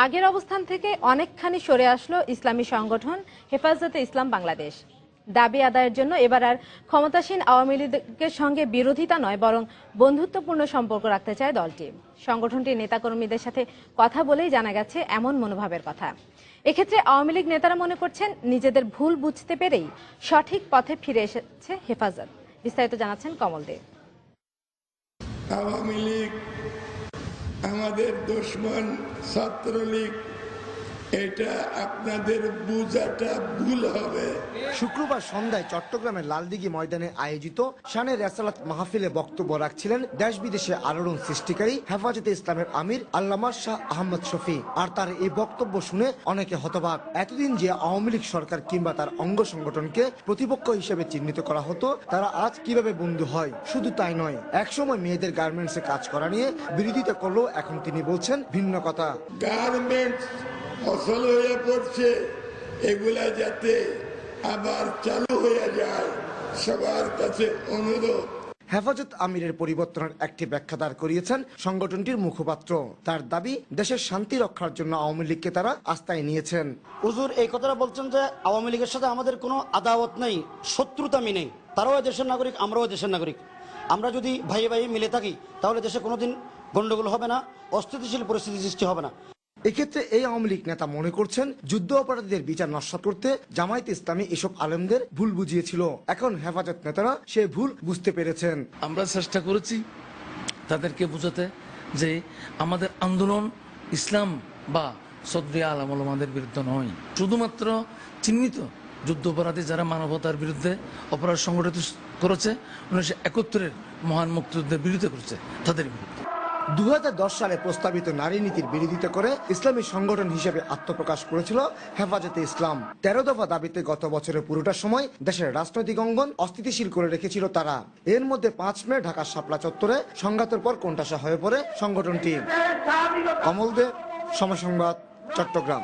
আগের অবস্থান থেকে অনেকখানি সরে আসলো ইসলামী সংগঠন হেফাজতে ইসলাম বাংলাদেশ। দাবি আদায়ের জন্য এবার আর ক্ষমতাসীন আওয়ামী লীগের সঙ্গে বিরোধিতা নয়, বরং বন্ধুত্বপূর্ণ সম্পর্ক রাখতে চায় দলটি। সংগঠনটির নেতাকর্মীদের সাথে কথা বলেই জানা গেছে এমন মনোভাবের কথা। এক্ষেত্রে আওয়ামী লীগ নেতারা মনে করছেন নিজেদের ভুল বুঝতে পেরেই সঠিক পথে ফিরে এসেছে হেফাজত। বিস্তারিত জানাচ্ছেন কমল দে। আওয়ামী লীগ আমাদের দুশমন, ছাত্রলীগ, এটা আপনাদের বুঝাটা ভুল হবে। শুক্রবার সন্ধ্যায় চট্টগ্রামের লালদিঘি ময়দানে আয়োজিত শানে রেসালাত মাহফিলে বক্তব্য রাখছিলেন দেশ বিদেশে আলোড়ন সৃষ্টিকারী হেফাজতে ইসলামের আমির আল্লামা শাহ আহমদ শফি। আর তার এই বক্তব্য শুনে অনেকে হতবাক। এতদিন যে আওয়ামী লীগ সরকার কিংবা তার অঙ্গ সংগঠনকে প্রতিপক্ষ হিসেবে চিহ্নিত করা হতো, তারা আজ কিভাবে বন্ধু হয়? শুধু তাই নয়, একসময় মেয়েদের গার্মেন্টসে কাজ করা নিয়ে বিরোধিতা করলেও এখন তিনি বলছেন ভিন্ন কথা। গার্মেন্টস ফসল হয়ে পড়ছে, এগুলা যাতে আবার চালু হয়ে যায়, সবার কাছে অনুরোধ। হেফাজত আমিরের পরিবর্তনের একটি ব্যাখ্যা দাঁড় করিয়েছেন সংগঠনটির মুখপাত্র। তার দাবি, দেশের শান্তি রক্ষার জন্য আওয়ামী লীগকে তারা আস্থায় নিয়েছেন। হুজুর এই কথাটা বলছেন যে আওয়ামী লীগের সাথে আমাদের কোনো আদাওয়াত নেই, শত্রুতামি নেই। তারাও দেশের নাগরিক, আমরাও দেশের নাগরিক। আমরা যদি ভাই ভাই মিলে থাকি তাহলে দেশে কোনোদিন গন্ডগোল হবে না, অস্থিতিশীল পরিস্থিতি সৃষ্টি হবে না। এক্ষেত্রে এই আওয়ামী লীগ নেতা মনে করছেন যুদ্ধ অপরাধীদের বিচার নস্যাৎ করতে জামায়াতে ইসলামী এসব আলেমদের ভুল বুঝিয়েছিল। এখন হেফাজত নেতারা সেই ভুল বুঝতে পেরেছেন। আমরা চেষ্টা করেছি তাদেরকে বোঝাতে যে আমাদের আন্দোলন ইসলাম বা সদরি আলাম ওলামাদের বিরুদ্ধে নয়, শুধুমাত্র চিহ্নিত যুদ্ধ অপরাধী যারা মানবতার বিরুদ্ধে অপরাধ সংগঠিত করেছে, 1971-এর মহান মুক্তিযুদ্ধের বিরুদ্ধে করেছে, তাদের বিরুদ্ধে। 2010 সালে প্রস্তাবিত নারী নীতির বিরোধিতা করে ইসলামী সংগঠন হিসেবে আত্মপ্রকাশ করেছিল হেফাজতে ইসলাম। 13 দফা দাবিতে গত বছরের পুরোটা সময় দেশের রাজনৈতিক অঙ্গন অস্থিতিশীল করে রেখেছিল তারা। এর মধ্যে 5 মে ঢাকার শাপলা চত্বরে সংঘাতের পর কোণঠাসা হয়ে পড়ে সংগঠনটি। কমল দে, সময় সংবাদ, চট্টগ্রাম।